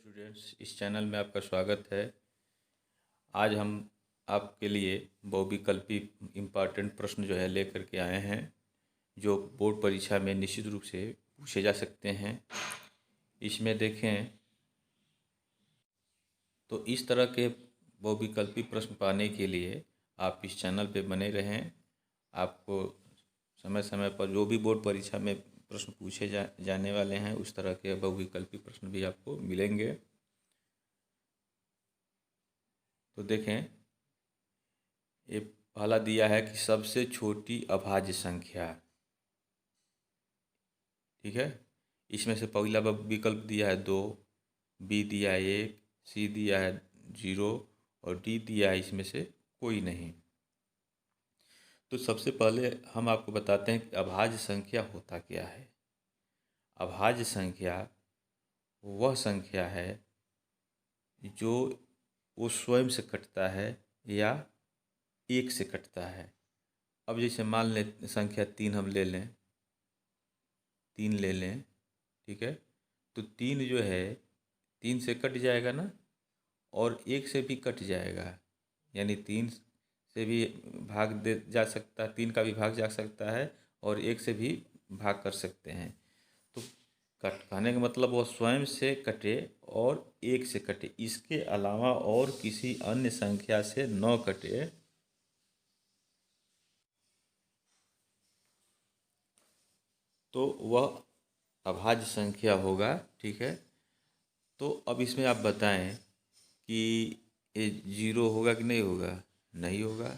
Students, इस channel में आपका स्वागत है। आज हम आपके लिए बहुविकल्पी इम्पॉर्टेंट प्रश्न जो है लेकर के आए हैं, जो बोर्ड परीक्षा में निश्चित रूप से पूछे जा सकते हैं। इसमें देखें तो इस तरह के बहुविकल्पी प्रश्न पाने के लिए आप इस चैनल पे बने रहें। आपको समय समय पर जो भी बोर्ड परीक्षा में प्रश्न पूछे जाने वाले हैं, उस तरह के बहुविकल्पी प्रश्न भी आपको मिलेंगे। तो देखें, ये पहला दिया है कि सबसे छोटी अभाज्य संख्या। ठीक है, इसमें से पहला विकल्प दिया है 2, बी दिया है 1, सी दिया है 0 और डी दिया है इसमें से कोई नहीं। तो सबसे पहले हम आपको बताते हैं कि अभाज्य संख्या होता क्या है। अभाज्य संख्या वह संख्या है जो वो स्वयं से कटता है या 1 से कटता है। अब जैसे मान लें संख्या 3 हम ले लें, 3 ले लें, ठीक है। तो 3 जो है 3 से कट जाएगा ना, और 1 से भी कट जाएगा, यानी 3 से भी भाग दे जा सकता है, 3 का भी भाग जा सकता है और 1 से भी भाग कर सकते हैं। तो कहने का मतलब वो स्वयं से कटे और 1 से कटे, इसके अलावा और किसी अन्य संख्या से न कटे तो वह अभाज्य संख्या होगा। ठीक है, तो अब इसमें आप बताएं कि ये 0 होगा कि नहीं होगा। नहीं होगा,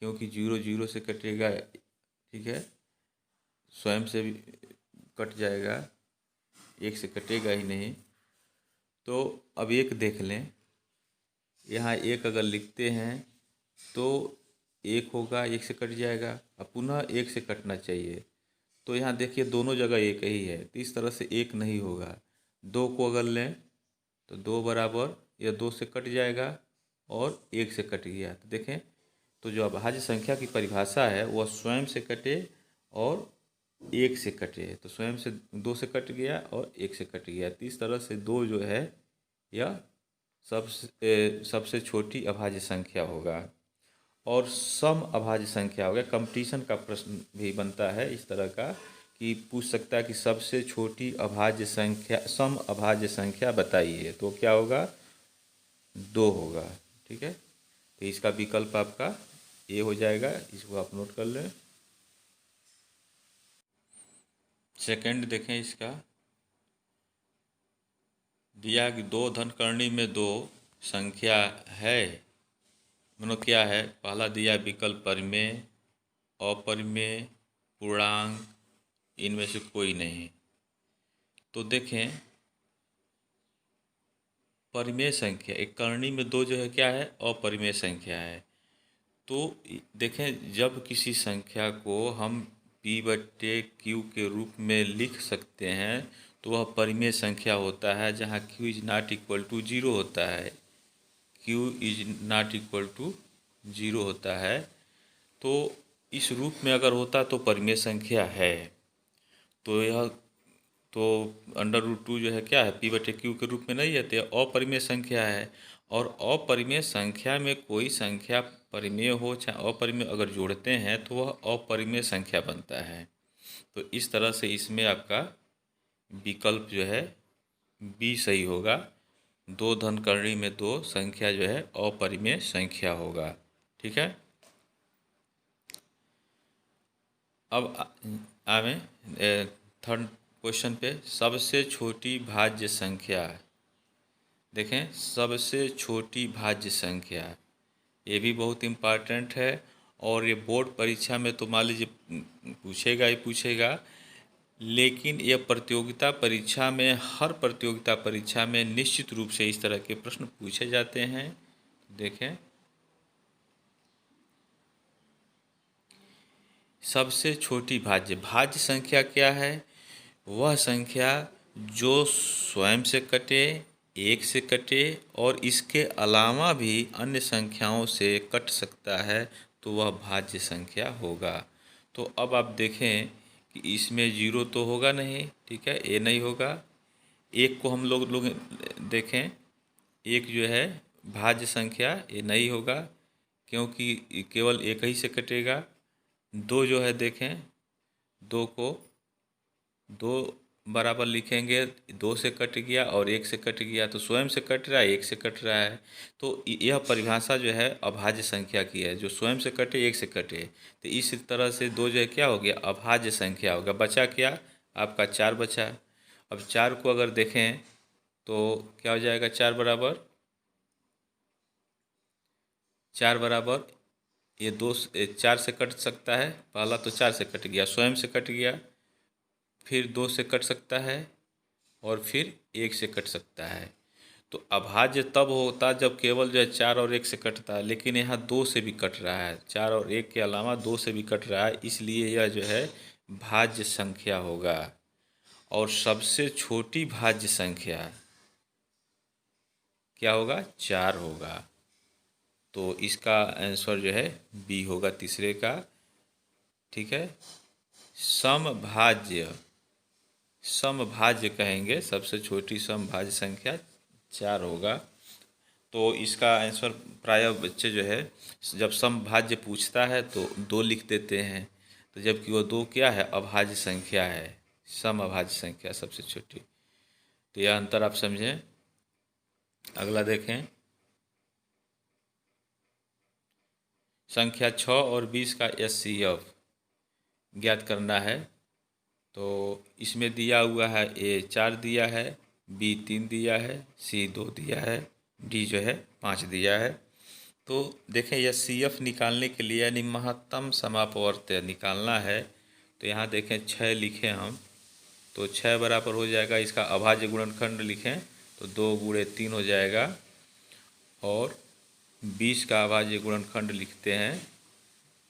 क्योंकि 0 0 से कटेगा, ठीक है, स्वयं से भी कट जाएगा, 1 से कटेगा ही नहीं। तो अब 1 देख लें, यहाँ 1 अगर लिखते हैं तो 1 होगा, 1 से कट जाएगा, अब पुनः 1 से कटना चाहिए। तो यहाँ देखिए दोनों जगह 1 ही है, तो इस तरह से 1 नहीं होगा। 2 को अगर लें तो 2 बराबर यह 2 से कट जाएगा और 1 से कट गया। तो देखें, तो जो अभाज्य संख्या की परिभाषा है वह स्वयं से कटे और 1 से कटे। तो स्वयं से 2 से कट गया और 1 से कट गया, तो इस तरह से 2 जो है यह सबसे छोटी अभाज्य संख्या होगा। और सम अभाज्य संख्या हो गया, कंपटीशन का प्रश्न भी बनता है इस तरह का कि पूछ सकता है कि सबसे छोटी अभाज्य संख्या, सम अभाज्य संख्या बताइए। तो क्या होगा, 2 होगा। ठीक है, तो इसका विकल्प आपका ए हो जाएगा, इसको आप नोट कर लें। सेकंड देखें, इसका दिया कि 2 धनकर्णी में 2 संख्या है, मानो क्या है। पहला दिया विकल्प परिमेय, अपरिमेय, पूर्णांक, इनमें से कोई नहीं। तो देखें, परिमेय संख्या, एक करणी में 2 जो है क्या है, अपरिमेय संख्या है। तो देखें, जब किसी संख्या को हम P/Q के रूप में लिख सकते हैं तो वह परिमेय संख्या होता है, जहाँ Q is not equal to 0 होता है। Q is not equal to 0 होता है। तो इस रूप में अगर होता तो परिमेय संख्या है। तो यह तो √2 जो है क्या है, P/Q के रूप में नहीं है, तो यह अपरिमेय संख्या है। और अपरिमेय संख्या में कोई संख्या परिमेय हो चाहे अपरिमेय, अगर जोड़ते हैं तो वह अपरिमेय संख्या बनता है। तो इस तरह से इसमें आपका विकल्प जो है बी सही होगा। 2 धनकर्णी में 2 संख्या जो है अपरिमेय संख्या होगा। ठीक है, अब आवें थर्ड क्वेश्चन पे। सबसे छोटी भाज्य संख्या। देखें, सबसे छोटी भाज्य संख्या, ये भी बहुत इम्पॉर्टेंट है। और ये बोर्ड परीक्षा में तो मान लीजिए पूछेगा ही पूछेगा, लेकिन यह प्रतियोगिता परीक्षा में, हर प्रतियोगिता परीक्षा में निश्चित रूप से इस तरह के प्रश्न पूछे जाते हैं। देखें, सबसे छोटी भाज्य संख्या क्या है, वह संख्या जो स्वयं से कटे, 1 से कटे और इसके अलावा भी अन्य संख्याओं से कट सकता है, तो वह भाज्य संख्या होगा। तो अब आप देखें कि इसमें 0 तो होगा नहीं, ठीक है, ए नहीं होगा, एक को हम लोग देखें, एक जो है भाज्य संख्या ये नहीं होगा क्योंकि केवल एक ही से कटेगा। दो जो है देखें, दो को दो बराबर लिखेंगे, दो से कट गया और एक से कट गया तो स्वयं से कट रहा है, एक से कट रहा है। तो यह परिभाषा जो है अभाज्य संख्या की है, जो स्वयं से कटे एक से कटे। तो इस तरह से दो जो है क्या हो गया, अभाज्य संख्या होगा। बचा क्या आपका, चार बचा। अब चार को अगर देखें तो क्या हो जाएगा, चार बराबर, चार बराबर ये चार से कट सकता है, पहला तो चार से कट गया, स्वयं से कट गया, फिर दो से कट सकता है और फिर एक से कट सकता है। तो अभाज्य तब होता जब केवल जो है चार और एक से कटता है, लेकिन यहाँ दो से भी कट रहा है, चार और एक के अलावा दो से भी कट रहा है, इसलिए यह जो है भाज्य संख्या होगा। और सबसे छोटी भाज्य संख्या क्या होगा, चार होगा। तो इसका आंसर जो है बी होगा, तीसरे का। ठीक है, समभाज्य, समभाज्य कहेंगे, सबसे छोटी समभाज्य संख्या चार होगा। तो इसका आंसर प्रायः बच्चे जो है जब समभाज्य पूछता है तो दो लिख देते हैं, तो जबकि वो दो क्या है, अभाज्य संख्या है, समअभाज्य संख्या सबसे छोटी। तो यह अंतर आप समझें। अगला देखें, संख्या 6 और 20 का एचसीएफ ज्ञात करना है। तो इसमें दिया हुआ है, ए 4 दिया है, बी 3 दिया है, सी 2 दिया है, डी जो है 5 दिया है। तो देखें यह सी एफ निकालने के लिए यानी महत्तम समापवर्त्य निकालना है। तो यहाँ देखें 6 लिखें हम, तो 6 बराबर हो जाएगा, इसका अभाज्य गुणनखंड लिखें तो 2 गुणे 3 हो जाएगा। और 20 का अभाज्य गुणनखंड लिखते हैं,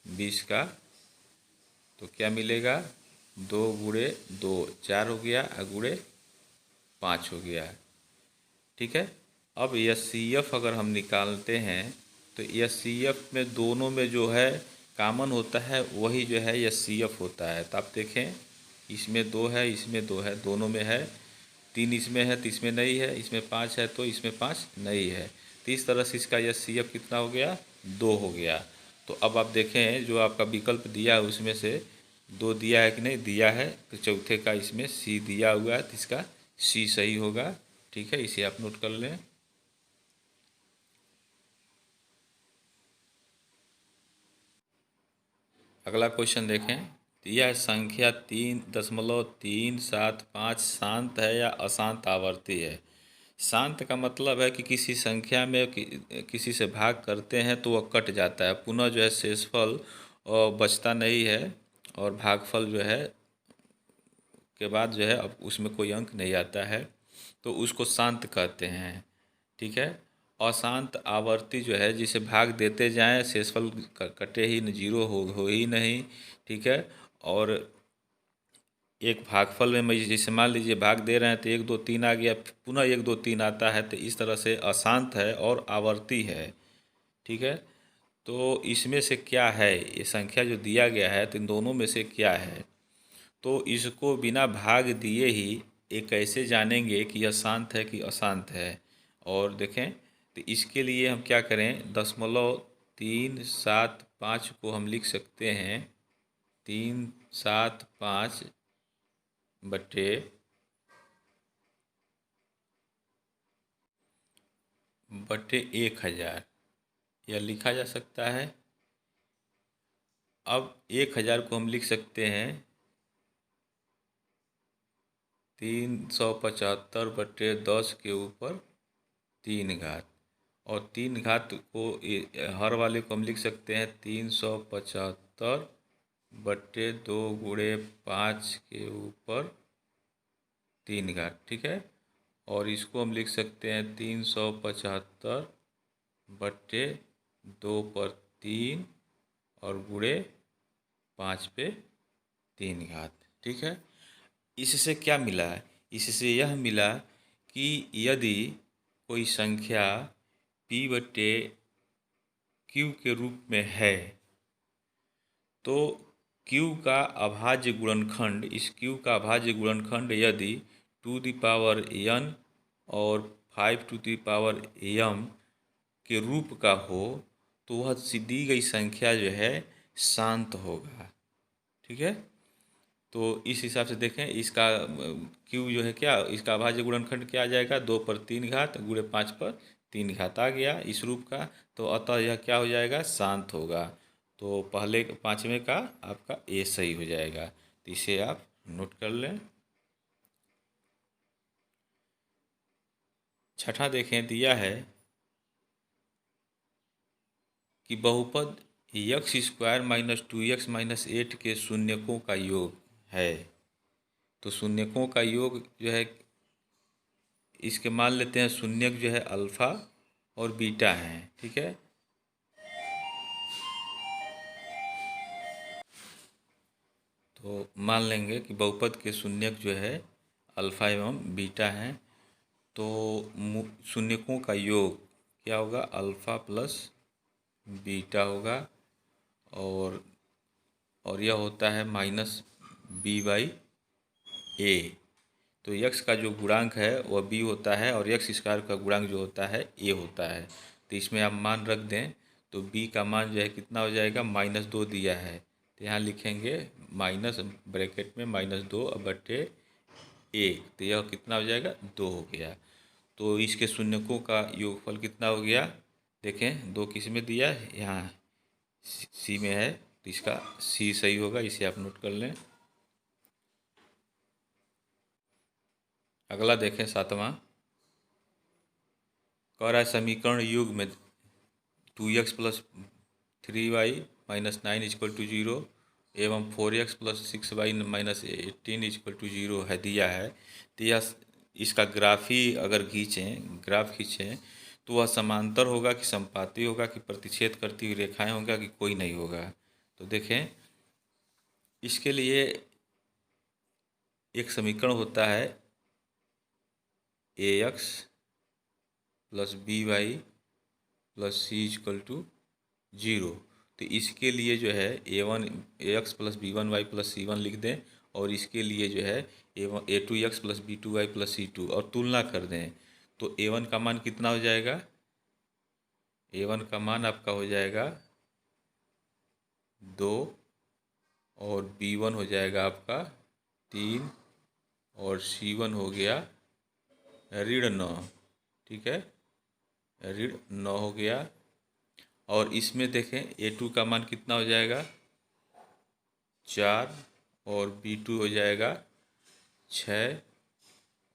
20 का तो क्या मिलेगा, 2 गुणे 2 4 हो गया, गुणे 5 हो गया। ठीक है, अब यह सी एफ अगर हम निकालते हैं तो यह सी एफ में दोनों में जो है कॉमन होता है वही जो है यह सी एफ होता है। तो आप देखें इसमें 2 है, इसमें 2 है, दोनों में है। 3 इसमें है तो इसमें नहीं है, इसमें 5 है तो इसमें 5 नहीं है। तो इस तरह से इसका यह सी एफ कितना हो गया, 2 हो गया। तो अब आप देखें जो आपका विकल्प दिया है उसमें से 2 दिया है कि नहीं दिया है, तो चौथे का इसमें सी दिया हुआ है, तो इसका सी सही होगा। ठीक है, इसे आप नोट कर लें। अगला क्वेश्चन देखें, तो यह संख्या 3.375 शांत है या अशांत आवर्ती है। शांत का मतलब है कि किसी संख्या में किसी से भाग करते हैं तो वह कट जाता है, पुनः जो है शेषफल बचता नहीं है, और भागफल जो है के बाद जो है अब उसमें कोई अंक नहीं आता है, तो उसको शांत कहते हैं। ठीक है, अशांत आवर्ती जो है जिसे भाग देते जाएं शेषफल कटे ही न, जीरो हो ही नहीं। ठीक है, और एक भागफल में जैसे मान लीजिए भाग दे रहे हैं तो 1 2 3 आ गया, पुनः 1 2 3 आता है, तो इस तरह से अशांत है और आवर्ती है। ठीक है, तो इसमें से क्या है, ये संख्या जो दिया गया है तो इन दोनों में से क्या है। तो इसको बिना भाग दिए ही ये कैसे जानेंगे कि यह शांत है कि अशांत है। और देखें तो इसके लिए हम क्या करें, 0.375 को हम लिख सकते हैं 375 बटे 1000 यह लिखा जा सकता है। अब 1000 को हम लिख सकते हैं 375 बटे 10 के ऊपर 3 घात, और 3 घात को हर वाले को हम लिख सकते हैं 375 बटे 2 गुणे 5 के ऊपर 3 घात। ठीक है, और इसको हम लिख सकते हैं 375 बटे 2 पर 3 और गुणे 5 पे 3 घात। ठीक है, इससे क्या मिला, इससे यह मिला कि यदि कोई संख्या p बटे q के रूप में है तो q का अभाज्य गुणनखंड, इस q का अभाज्य गुणनखंड यदि टू द पावर n और 5 टू द पावर m के रूप का हो तो वह दी गई संख्या जो है शांत होगा। ठीक है, तो इस हिसाब से देखें इसका q जो है क्या, इसका अभाज्य गुणनखंड क्या आ जाएगा, 2 पर 3 घात गुणे 5 पर 3 घात आ गया इस रूप का। तो अतः यह क्या हो जाएगा, शांत होगा। तो पहले पाँचवें का आपका ए सही हो जाएगा। तो इसे आप नोट कर लें। छठा देखें, दिया है कि बहुपद x square minus 2x minus 8 के शून्यकों का योग है। तो शून्यकों का योग जो है, इसके मान लेते हैं शून्यक जो है अल्फ़ा और बीटा हैं। ठीक है, तो मान लेंगे कि बहुपद के शून्यक जो है अल्फ़ा एवं बीटा हैं। तो शून्यकों का योग क्या होगा, अल्फ़ा प्लस बीटा होगा और यह होता है माइनस बी बाई ए। तो यक्स का जो गुणांक है वह बी होता है और यक्स स्क्वायर का गुणांक जो होता है ए होता है। तो इसमें आप मान रख दें तो बी का मान जो है कितना हो जाएगा, -2 दिया है तो यहाँ लिखेंगे माइनस ब्रैकेट में -2 बटे 1। तो यह कितना हो जाएगा, 2 हो गया। तो इसके शून्यकों का योगफल कितना हो गया, देखें 2 किस में दिया है, यहाँ सी में है तो इसका सी सही होगा, इसे आप नोट कर लें। अगला देखें सातवां, कह रहा है समीकरण युग में 2x plus 3y minus 9 equal to 0 एवं 4x plus 6y minus 18 equal to 0 है दिया है। तो यह इसका अगर ग्राफ खींचें तो वह समांतर होगा कि संपाती होगा कि प्रतिच्छेद करती हुई रेखाएं होगा कि कोई नहीं होगा। तो देखें इसके लिए एक समीकरण होता है ax plus by plus C equal to 0। तो इसके लिए जो है ax plus b1y plus c1 लिख दें और इसके लिए जो है a2x plus b2y plus c2 और तुलना कर दें। तो a1 का मान कितना हो जाएगा, a1 का मान आपका हो जाएगा 2 और b1 हो जाएगा आपका 3 और c1 हो गया -9। ठीक है, -9 हो गया। और इसमें देखें a2 का मान कितना हो जाएगा 4 और b2 हो जाएगा 6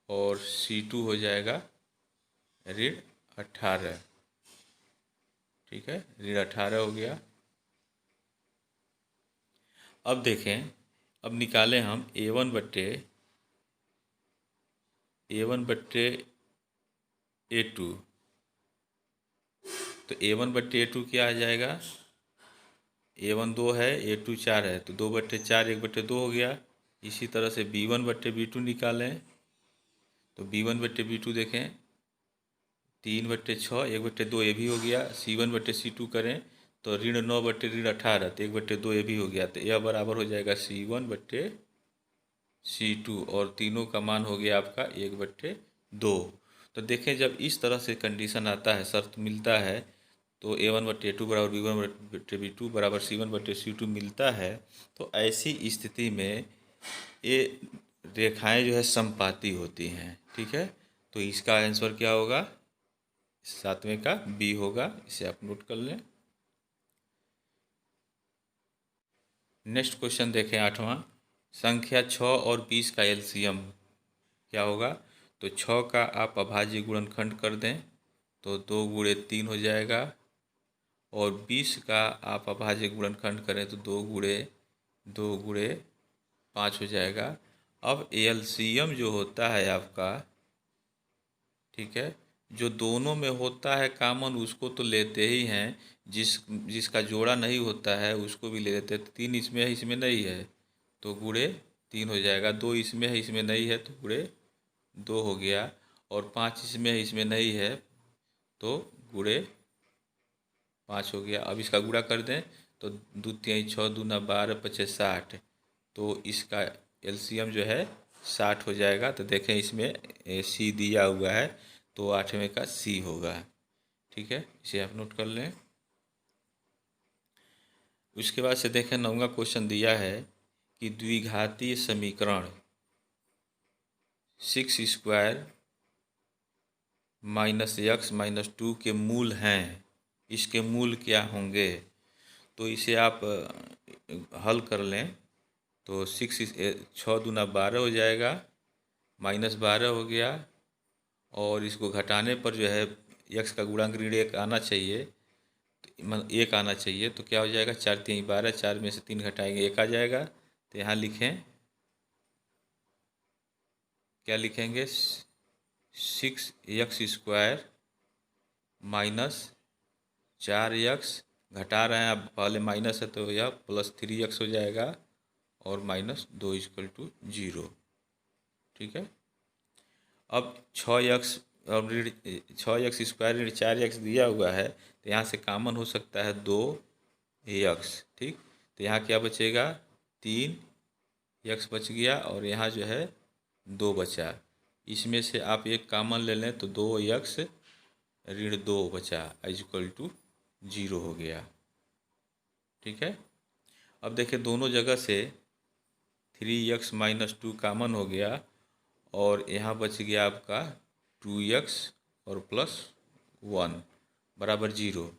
और c2 हो जाएगा -18। ठीक है, -18 हो गया। अब देखें, अब निकालें हम a1 बट्टे a2। तो a1 बट्टे a2 क्या आ जाएगा, a1 2 है a2 4 है तो 2 बट्टे 4 1 बट्टे 2 हो गया। इसी तरह से b1 बट्टे b2 निकालें तो b1 बट्टे b2 देखें 3 बट्टे 6 1 बट्टे 2 ये भी हो गया। c1 बट्टे c2 करें तो -9 बट्टे -18 तो 1 बट्टे 2 ये भी हो गया। तो यह बराबर हो जाएगा c1 बट्टे c2 और तीनों का मान हो गया आपका 1 बट्टे 2। तो देखें जब इस तरह से कंडीशन आता है, शर्त मिलता है तो a1 बट्टे a2 बराबर b1 बट्टे b2 बराबर c1 बट्टे c2 मिलता है। तो ऐसी स्थिति में ये रेखाएं जो है समपाती होती हैं। ठीक है, तो इसका आंसर क्या होगा, सातवें का बी होगा, इसे आप नोट कर लें। नेक्स्ट क्वेश्चन देखें आठवां, संख्या 6 और 20 का एलसीएम क्या होगा। तो 6 का आप अभाज्य गुणनखंड कर दें तो 2 गुणे 3 हो जाएगा और 20 का आप अभाज्य गुणनखंड करें तो 2 गुणे 5 हो जाएगा। अब एलसीएम जो होता है आपका, ठीक है, जो दोनों में होता है कामन उसको तो लेते ही हैं, जिसका जोड़ा नहीं होता है उसको भी ले लेते हैं। तो 3 इसमें है इसमें नहीं है तो गुणे 3 हो जाएगा। 2 इसमें है इसमें नहीं है तो गुणे 2 हो गया और 5 इसमें है इसमें नहीं है तो गुणे 5 हो गया। अब इसका गुणा कर दें तो 2 3 6 2 12 5 60 तो इसका एलसीएम जो है 60 हो जाएगा। तो देखें इसमें सी दिया हुआ है, तो 8वें का सी होगा। ठीक है, इसे आप नोट कर लें। उसके बाद से देखें 9वां क्वेश्चन दिया है कि द्विघातीय समीकरण 6 स्क्वायर माइनस एक्स माइनस 2 के मूल हैं, इसके मूल क्या होंगे। तो इसे आप हल कर लें। तो 6 दूना 12 हो जाएगा, -12 हो गया, और इसको घटाने पर जो है एक्स का गुणांक ऋण 1 आना चाहिए, मतलब 1 आना चाहिए। तो क्या हो जाएगा, 4 3 12, 4 में से 3 घटाएंगे 1 आ जाएगा। तो यहाँ लिखें, क्या लिखेंगे, 6x स्क्वायर माइनस 4x, घटा रहे हैं, अब पहले माइनस है तो यह +3x हो जाएगा, और -2 = 0। ठीक है, अब 6x और 6x स्क्वायर ऋण 4x दिया हुआ है, तो यहाँ से कामन हो सकता है 2x। ठीक, तो यहाँ क्या बचेगा, 3x बच गया, और यहाँ जो है 2 बचा। इसमें से आप एक कामन ले लें तो 2x ऋण 2 बचा = 0 हो गया। ठीक है, अब देखिए दोनों जगह से 3x - 2 कामन हो गया, और यहाँ बच गया आपका 2x और +1 बराबर 0।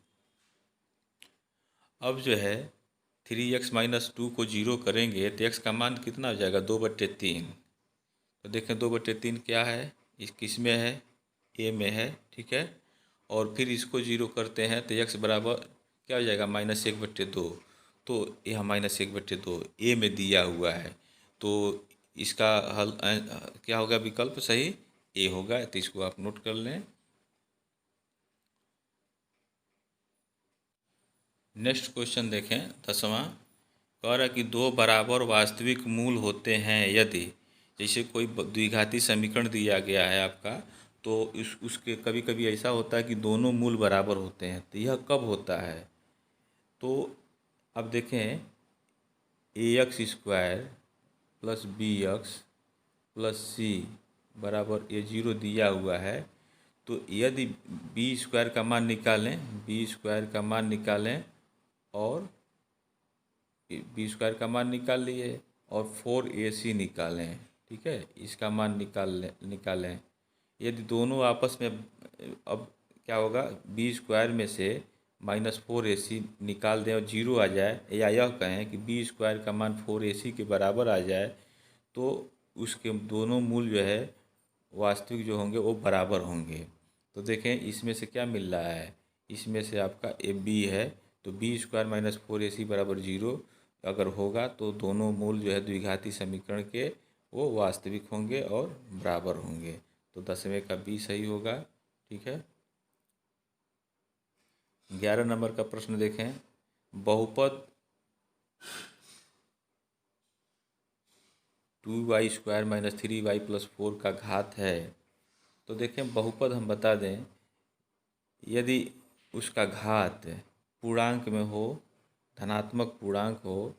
अब जो है 3x - 2 को 0 करेंगे तो x का मान कितना हो जाएगा, 2/3। तो देखें 2/3 क्या है, इस किस में है, a में है। ठीक है, और फिर इसको 0 करते हैं तो x बराबर क्या हो जाएगा, -1/2। तो यह -1/2 a में दिया हुआ है, तो इसका हल क्या होगा, विकल्प सही a होगा। तो इसको आप नोट कर लें। नेक्स्ट क्वेश्चन देखें 10वां, कह रहा है कि 2 बराबर वास्तविक मूल होते हैं यदि, जैसे कोई द्विघाती समीकरण दिया गया है आपका, तो उसके कभी कभी ऐसा होता है कि दोनों मूल बराबर होते हैं। तो यह कब होता है, तो अब देखें ax square plus bx plus C बराबर ये 0 दिया हुआ है। तो यदि बी स्क्वायर का मान निकालें, बी स्क्वायर का मान निकालें, और बी स्क्वायर का मान निकाल लिए, और 4ac निकालें। ठीक है, इसका मान निकालें। यदि दोनों आपस में, अब क्या होगा, बी स्क्वायर में से -4ac निकाल दें और 0 आ जाए, या यह कहें कि बी स्क्वायर का मान 4ac के बराबर आ जाए, तो उसके दोनों मूल जो है वास्तविक जो होंगे वो बराबर होंगे। तो देखें इसमें से क्या मिल रहा है, इसमें से आपका ए बी है, तो बी स्क्वायर -4ac बराबर 0 अगर होगा तो दोनों मूल जो है द्विघाती समीकरण के वो वास्तविक होंगे और बराबर होंगे। तो 10वें का बी सही होगा। ठीक है, 11 नंबर का प्रश्न देखें, बहुपद 2y स्क्वायर -3y + 4 का घात है। तो देखें बहुपद हम बता दें, यदि उसका घात पूर्णांक में हो, धनात्मक पूर्णांक हो,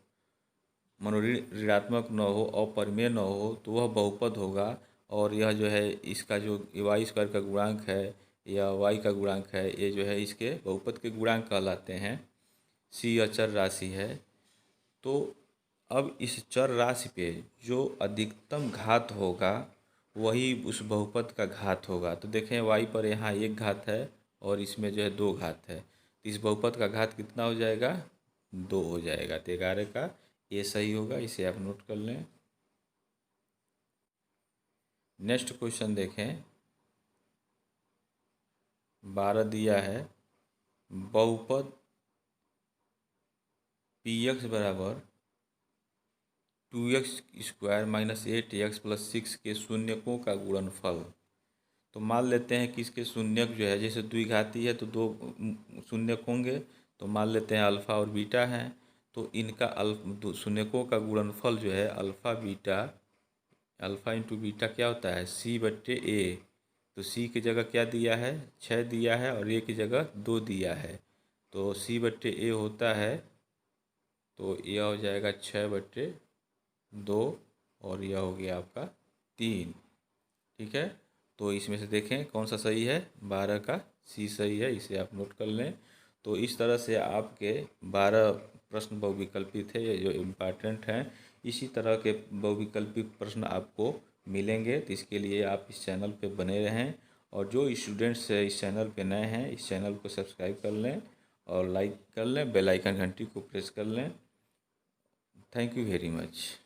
ऋणात्मक न हो, अपरिमेय न हो, तो वह बहुपद होगा। और यह जो है इसका जो वाई स्क्वायर का गुणांक है या वाई का गुणांक है, ये जो है इसके बहुपद के गुणांक कहलाते हैं। सी अचर राशि है। तो अब इस चर राशि पे जो अधिकतम घात होगा वही उस बहुपद का घात होगा। तो देखें वाई पर यहाँ 1 घात है और इसमें जो है 2 घात है, तो इस बहुपद का घात कितना हो जाएगा, 2 हो जाएगा। तो 11 का ये सही होगा, इसे आप नोट कर लें। नेक्स्ट क्वेश्चन देखें, 12 दिया है, बहुपद px बराबर 2x स्क्वायर -8x + 6 के शून्यकों का गुणनफल। तो मान लेते हैं कि इसके शून्यक जो है, जैसे द्विघाती है तो 2 शून्यक होंगे, तो मान लेते हैं अल्फ़ा और बीटा हैं। तो इनका शून्यकों का गुणनफल जो है अल्फ़ा इंटू बीटा क्या होता है, c/a। तो c की जगह क्या दिया है, 6 दिया है, और a की जगह 2 दिया है। तो c/a होता है, तो यह हो जाएगा 6/2, और यह हो गया आपका 3। ठीक है, तो इसमें से देखें कौन सा सही है। 12 का सी सही है, इसे आप नोट कर लें। तो इस तरह से आपके 12 प्रश्न बहुविकल्पी थे जो इम्पॉर्टेंट हैं। इसी तरह के बहुविकल्पी प्रश्न आपको मिलेंगे, तो इसके लिए आप इस चैनल पे बने रहें। और जो स्टूडेंट्स इस चैनल पे नए हैं, इस चैनल को सब्सक्राइब कर लें और लाइक कर लें, बेल आइकन घंटी को प्रेस कर लें। Thank you very much.